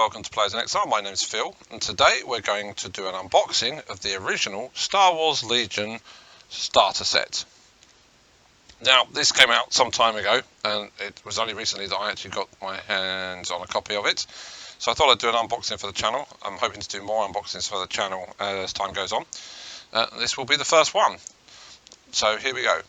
welcome to Players in Exile. My name is Phil, and today we're going to do an unboxing of the original Star Wars Legion starter set. Now, this came out some time ago, and it was only recently that I actually got my hands on a copy of it. So I thought I'd do an unboxing for the channel. I'm hoping to do more unboxings for the channel as time goes on. This will be the first one. So here we go.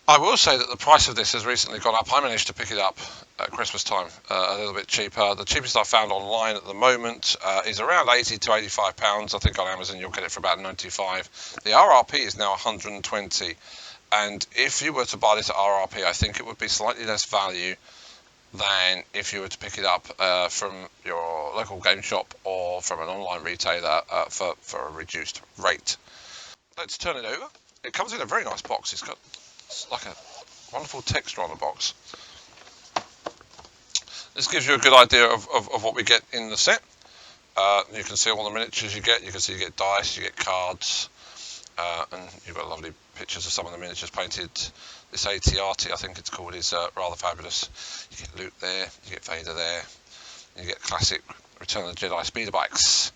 I will say that the price of this has recently gone up. I managed to pick it up at Christmas time a little bit cheaper. The cheapest I found online at the moment is around £80 to £85. I think on Amazon you'll get it for about £95. The RRP is now £120, and if you were to buy this at RRP, I think it would be slightly less value than if you were to pick it up from your local game shop or from an online retailer for a reduced rate. Let's turn it over. It comes in a very nice box. It's like a wonderful texture on the box. This gives you a good idea of what we get in the set. You can see all the miniatures you get. You can see you get dice, you get cards, and you've got lovely pictures of some of the miniatures painted. This AT-AT, I think it's called, is rather fabulous. You get Luke there, you get Vader there, you get classic Return of the Jedi speeder bikes,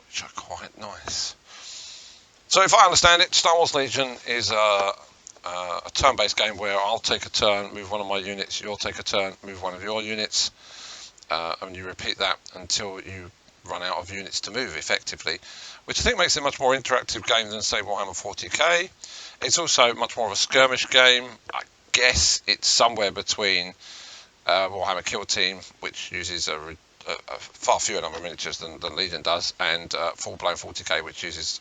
which are quite nice. So if I understand it, Star Wars Legion is a turn-based game where I'll take a turn, move one of my units, you'll take a turn, move one of your units, and you repeat that until you run out of units to move effectively, which I think makes it a much more interactive game than, say, Warhammer 40k. It's also much more of a skirmish game. I guess it's somewhere between Warhammer Kill Team, which uses a far fewer number of miniatures than Legion does, and full-blown 40k, which uses,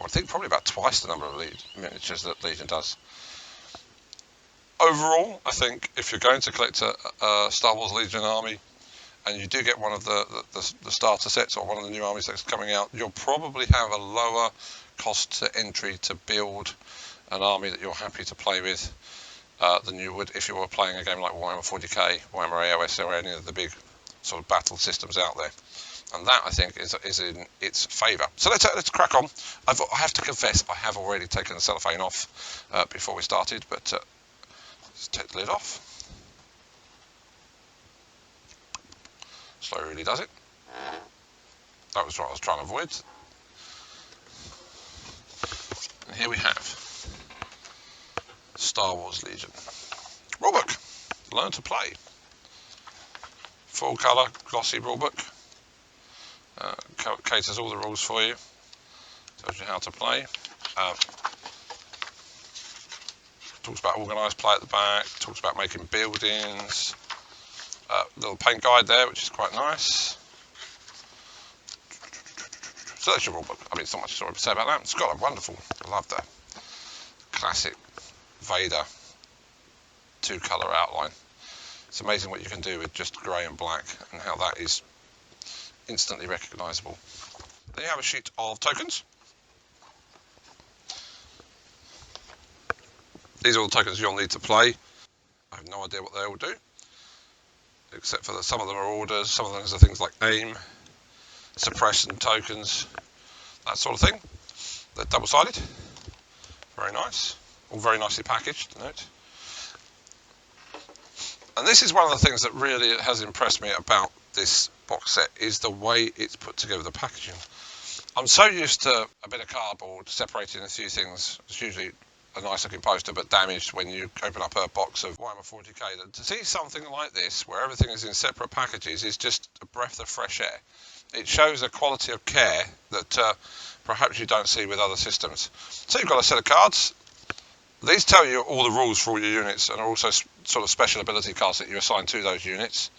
I think, probably about twice the number of miniatures that Legion does. Overall, I think if you're going to collect a Star Wars Legion army, and you do get one of the starter sets or one of the new army sets coming out, you'll probably have a lower cost to entry to build an army that you're happy to play with than you would if you were playing a game like Warhammer 40k, Warhammer AOS, or any of the big sort of battle systems out there. And that, I think, is in its favour. So let's crack on. I have to confess, I have already taken the cellophane off before we started, but let's take the lid off. Slowly really does it. That was what I was trying to avoid. And here we have Star Wars Legion rulebook. Learn to play. Full colour, glossy rulebook. Caters all the rules for you. Tells you how to play. Talks about organised play at the back. Talks about making buildings. Little paint guide there, which is quite nice. So that's your rulebook. I mean, it's not much to say about that. It's got a wonderful, I love the classic Vader two-colour outline. It's amazing what you can do with just grey and black, and how that is instantly recognisable. Then you have a sheet of tokens. These are all the tokens you'll need to play. I have no idea what they all do, except for that some of them are orders, some of them are things like aim, suppression tokens, that sort of thing. They're double-sided, very nice, all very nicely packaged, note. And this is one of the things that really has impressed me about this box set, is the way it's put together, the packaging. I'm so used to a bit of cardboard separating a few things. It's usually a nice looking poster but damaged when you open up a box of Warhammer 40k. That to see something like this where everything is in separate packages is just a breath of fresh air. It shows a quality of care that perhaps you don't see with other systems. So you've got a set of cards. These tell you all the rules for all your units, and are also sort of special ability cards that you assign to those units.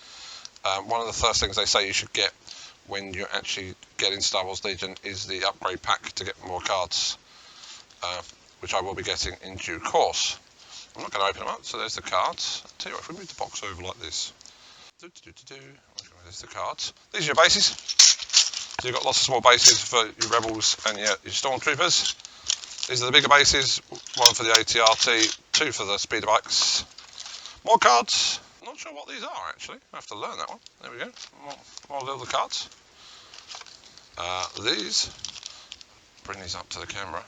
One of the first things they say you should get when you actually get in Star Wars Legion is the upgrade pack to get more cards, which I will be getting in due course. I'm not going to open them up, so there's the cards. I'll tell you what, if we move the box over like this. There's the cards. These are your bases. So you've got lots of small bases for your rebels and your stormtroopers. These are the bigger bases, one for the AT-AT, two for the speeder bikes. More cards. I'm not sure what these are, actually. I have to learn that one. There we go. More little cards. These, bring these up to the camera.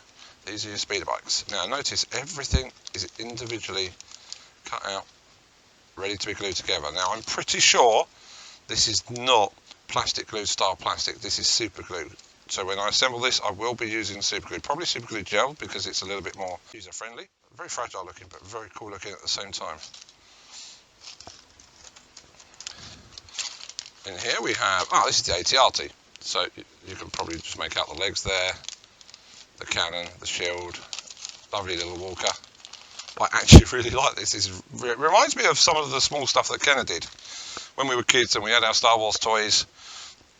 These are your speeder bikes. Now notice everything is individually cut out, ready to be glued together. Now I'm pretty sure This is not plastic glue style plastic. This is super glue. So when I assemble this, I will be using super glue, probably super glue gel, because it's a little bit more user friendly. Very fragile looking, but very cool looking at the same time. In here we have, this is the AT-RT. So you can probably just make out the legs there, the cannon, the shield, lovely little walker. I actually really like this. It reminds me of some of the small stuff that Kenner did when we were kids and we had our Star Wars toys,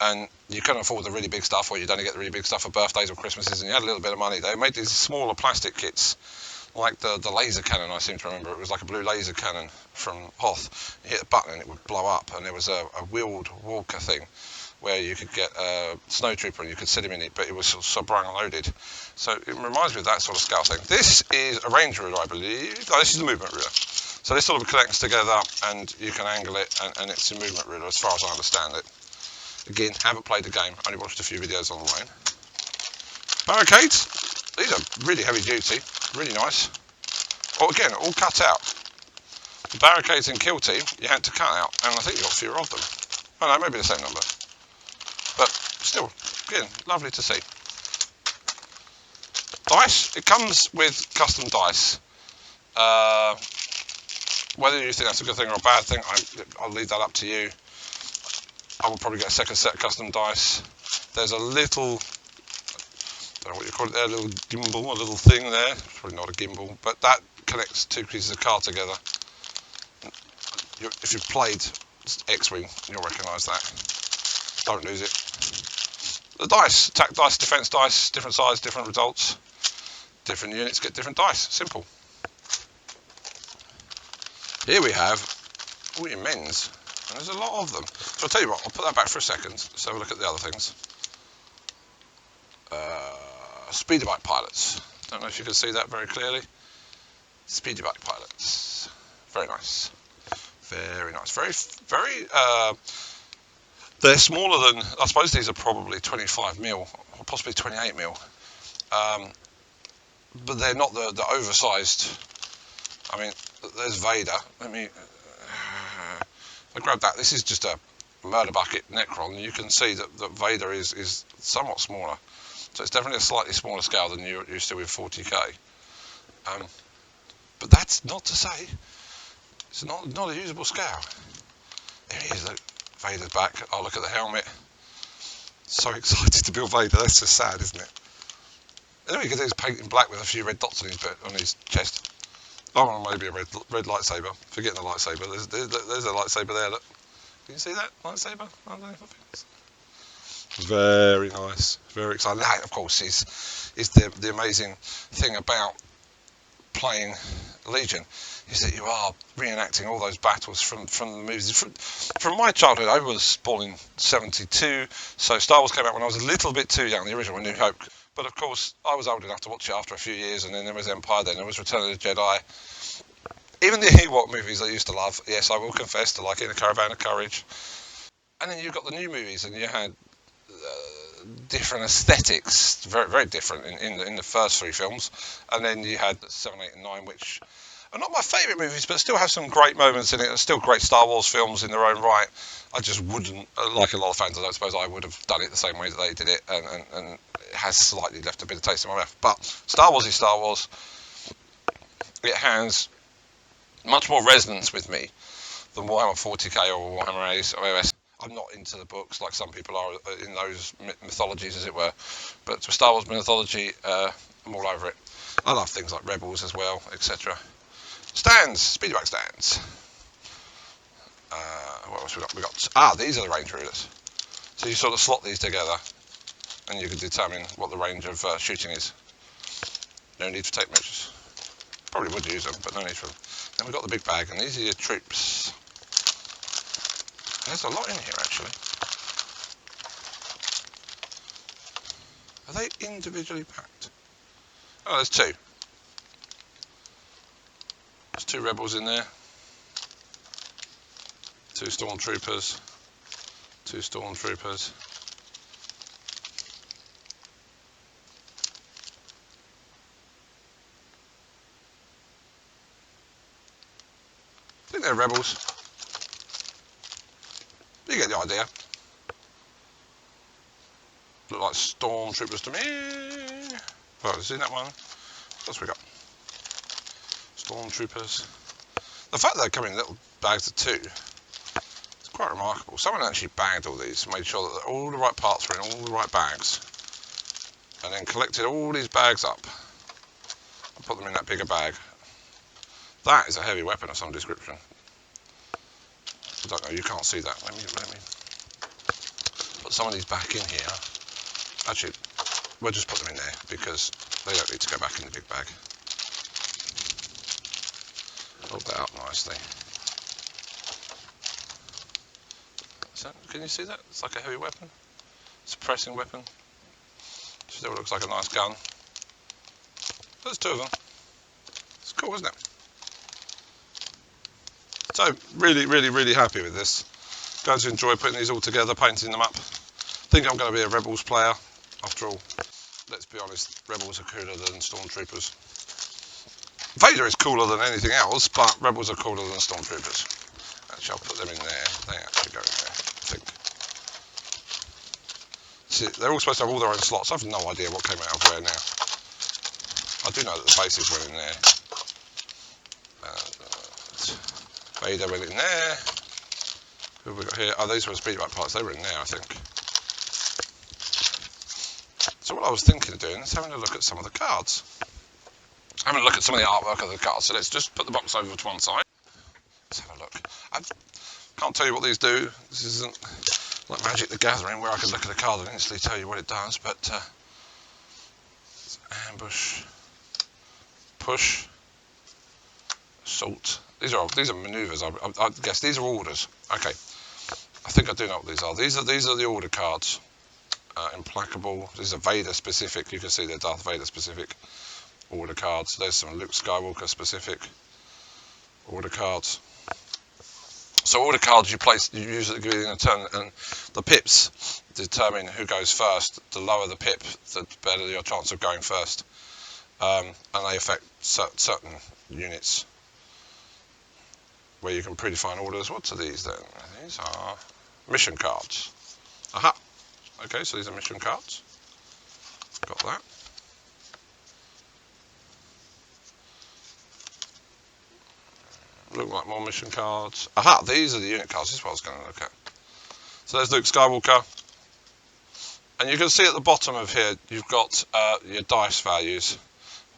and you couldn't afford the really big stuff, or you'd only get the really big stuff for birthdays or Christmases, and you had a little bit of money. They made these smaller plastic kits, like the laser cannon. I seem to remember it was like a blue laser cannon from Hoth. You hit the button and it would blow up, and there was a wheeled walker thing where you could get a snow trooper and you could sit him in it, but it was sort of brung loaded. So it reminds me of that sort of scale thing. This is a range ruler, I believe. Oh, this is a movement ruler. So this sort of connects together and you can angle it, and it's a movement ruler as far as I understand it. Again, haven't played the game, only watched a few videos online. Barricades, these are really heavy duty, really nice. Oh, again, all cut out. The barricades in Kill Team, you had to cut out, and I think you got fewer of them. Oh no, maybe the same number. But still, again, lovely to see. Dice, it comes with custom dice. Whether you think that's a good thing or a bad thing, I'll leave that up to you. I will probably get a second set of custom dice. There's a little, I don't know what you call it there, a little gimbal, a little thing there. It's probably not a gimbal, but that connects two pieces of card together. If you've played X-Wing, you'll recognise that. Don't lose it. The dice, attack dice, defence dice, different size, different results. Different units get different dice. Simple. Here we have all your men's, and there's a lot of them. So I'll tell you what, I'll put that back for a second. Let's have a look at the other things. Speeder bike pilots. Don't know if you can see that very clearly. Speeder bike pilots. Very nice. Very nice. Very. They're smaller than, I suppose these are probably 25mm or possibly 28mm. But they're not the oversized. I mean, there's Vader. I grabbed that. This is just a murder bucket Necron. You can see that Vader is somewhat smaller. So it's definitely a slightly smaller scale than you're used to with 40k. But that's not to say it's not a usable scale. There he is, look. Vader's back. Oh, look at the helmet. So excited to build Vader. That's just sad, isn't it? Anyway, you can do is paint in black with a few red dots on his chest. Oh, maybe a red lightsaber. Forgetting the lightsaber. There's a lightsaber there, look. Can you see that lightsaber? I don't know if I think it's... Very nice. Very exciting. That, of course, is the amazing thing about playing Legion, is that you are reenacting all those battles from the movies. From my childhood, I was born in 72, so Star Wars came out when I was a little bit too young, the original New Hope. But of course, I was old enough to watch it after a few years, and then there was Empire, then there was Return of the Jedi. Even the Ewok movies I used to love, yes, I will confess to liking A Caravan of Courage. And then you got the new movies, and you had different aesthetics, very, very different in the first three films. And then you had 7, 8 and 9, which are not my favourite movies, but still have some great moments in it, and still great Star Wars films in their own right. I just wouldn't, like a lot of fans, I don't suppose I would have done it the same way that they did it, and it has slightly left a bit of taste in my mouth. But Star Wars is Star Wars. It has much more resonance with me than Warhammer 40k or Warhammer AOS. I'm not into the books like some people are in those mythologies, as it were. But for Star Wars mythology, I'm all over it. I love things like Rebels as well, etc. Stands, speeder bike stands. What else we got? These are the range rulers. So you sort of slot these together, and you can determine what the range of shooting is. No need for tape measures. Probably would use them, but no need for them. Then we've got the big bag, and these are your troops. There's a lot in here, actually. Are they individually packed? Oh, there's two. There's 2 rebels in there. 2 stormtroopers. 2 stormtroopers. I think they're rebels. You get the idea. Look like stormtroopers to me. Right, see that one? What else we got? Stormtroopers. The fact that they come in little bags of 2, it's quite remarkable. Someone actually bagged all these, made sure that all the right parts were in all the right bags, and then collected all these bags up and put them in that bigger bag. That is a heavy weapon of some description. I don't know, you can't see that. Let me put some of these back in here. Actually, we'll just put them in there because they don't need to go back in the big bag. Hold that up nicely. So, can you see that? It's like a heavy weapon. Suppressing weapon. Still looks like a nice gun. There's 2 of them. It's cool, isn't it? So, really happy with this. Going to enjoy putting these all together, painting them up. Think I'm going to be a Rebels player. After all, let's be honest, Rebels are cooler than Stormtroopers. Vader is cooler than anything else, but Rebels are cooler than Stormtroopers. Actually, I'll put them in there. They actually go in there, I think. See, they're all supposed to have all their own slots. I have no idea what came out of where now. I do know that the bases went in there. Vader went in there. Who have we got here? Oh, these were speedback parts. They were in there, I think. So what I was thinking of doing is having a look at some of the cards. Having a look at some of the artwork of the cards. So let's just put the box over to one side. Let's have a look. I can't tell you what these do. This isn't like Magic the Gathering where I can look at a card and instantly tell you what it does. But it's ambush, push, assault. These are manoeuvres. I guess these are orders. Okay. I think I do know what these are. These are the order cards. Implacable. These are Vader specific. You can see they're Darth Vader specific order cards. There's some Luke Skywalker specific order cards. So order cards you use at the beginning of the turn, and the pips determine who goes first. The lower the pip, the better your chance of going first. And they affect certain units where you can predefine orders. What are these then? These are mission cards. Aha! Okay, so these are mission cards. Got that. Look like more mission cards. Aha, these are the unit cards. This is what I was going to look at. So there's Luke Skywalker. And you can see at the bottom of here, you've got your dice values.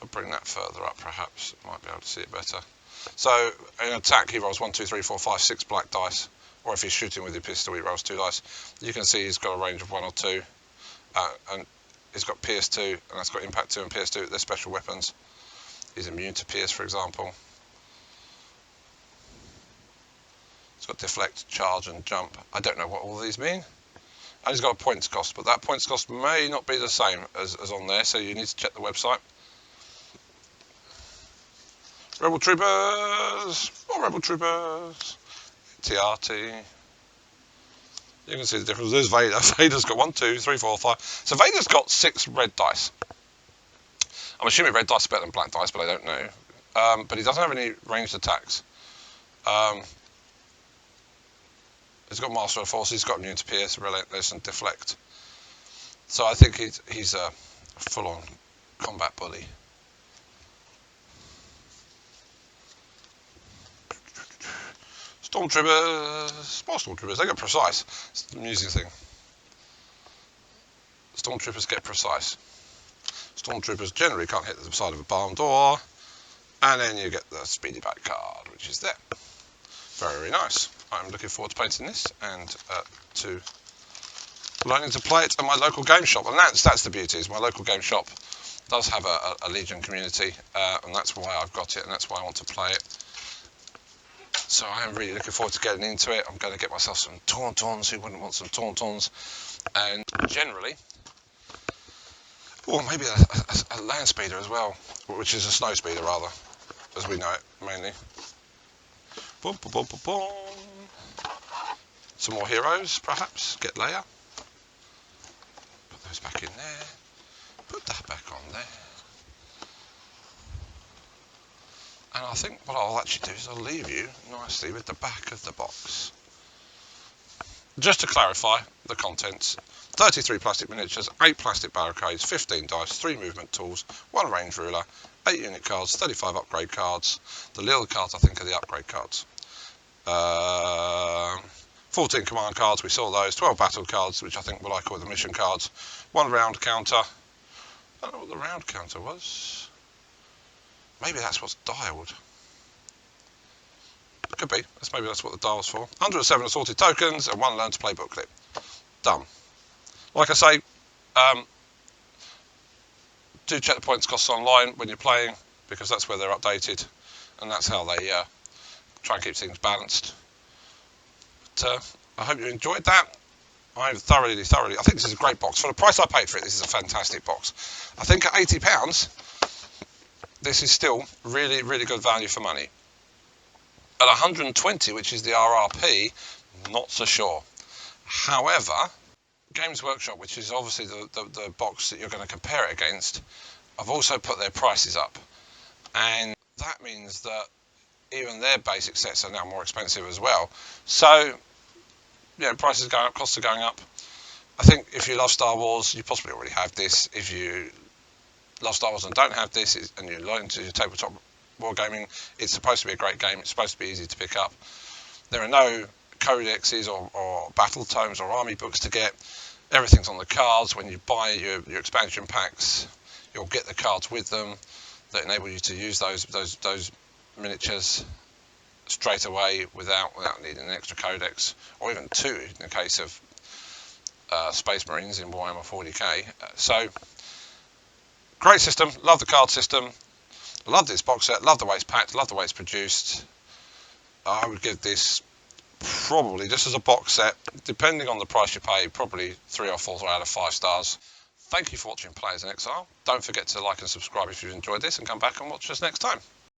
I'll bring that further up perhaps. Might be able to see it better. So in attack, he rolls 1, 2, 3, 4, 5, 6 black dice. Or if he's shooting with your pistol, he rolls 2 dice. You can see he's got a range of 1 or 2. And he's got Pierce 2, and that's got Impact 2 and Pierce 2. They're special weapons. He's immune to Pierce, for example. It's got Deflect, Charge, and Jump. I don't know what all these mean. And he's got a points cost, but that points cost may not be the same as on there, so you need to check the website. Rebel Troopers! More Rebel Troopers! TRT. You can see the difference. There's Vader. Vader's got 1, 2, 3, 4, 5. So Vader's got 6 red dice. I'm assuming red dice are better than black dice, but I don't know. But he doesn't have any ranged attacks. He's got Master of Force. He's got immune to Pierce, Relentless, and Deflect. So I think he's a full-on combat bully. Stormtroopers, more Stormtroopers, they get precise. It's the amusing thing. Stormtroopers get precise. Stormtroopers generally can't hit the side of a barn door. And then you get the Speedy Back card, which is there. Very nice. I'm looking forward to painting this and to learning to play it at my local game shop. And that's the beauty, is my local game shop does have a Legion community, and that's why I've got it, and that's why I want to play it. So I am really looking forward to getting into it. I'm going to get myself some Tauntauns. Who wouldn't want some Tauntauns? And generally, or maybe a land speeder as well, which is a snow speeder rather, as we know it mainly. Boom, boom, boom, boom, boom. Some more heroes, perhaps. Get Leia. Put those back in there. Put that back on there. And I think what I'll actually do is I'll leave you nicely with the back of the box. Just to clarify the contents: 33 plastic miniatures, 8 plastic barricades, 15 dice, 3 movement tools, 1 range ruler, 8 unit cards, 35 upgrade cards. The little cards I think are the upgrade cards. 14 command cards, we saw those. 12 battle cards, which I think what I call the mission cards. 1 round counter. I don't know what the round counter was. Maybe that's what's dialed. Could be. Maybe that's what the dial's for. 107 assorted tokens and 1 learn to play booklet. Done. Like I say, do check the points costs online when you're playing, because that's where they're updated, and that's how they try and keep things balanced. But I hope you enjoyed that. I thoroughly. I think this is a great box. For the price I paid for it, this is a fantastic box. I think at £80, this is still really, really good value for money. At 120, which is the RRP, not so sure. However, Games Workshop, which is obviously the box that you're going to compare it against, have also put their prices up. And that means that even their basic sets are now more expensive as well. So, prices are going up, costs are going up. I think if you love Star Wars, you possibly already have this. If you love Star Wars and don't have this, and you're learning to tabletop wargaming, it's supposed to be a great game. It's supposed to be easy to pick up. There are no codexes or battle tomes or army books to get. Everything's on the cards. When you buy your expansion packs, you'll get the cards with them that enable you to use those miniatures straight away without needing an extra codex, or even 2 in the case of Space Marines in Warhammer 40k. So, great system. Love the card system. Love this box set. Love the way it's packed. Love the way it's produced. I would give this probably, just as a box set, depending on the price you pay, probably 3 or 4 out of 5 stars. Thank you for watching Players in Exile. Don't forget to like and subscribe if you've enjoyed this, and come back and watch us next time.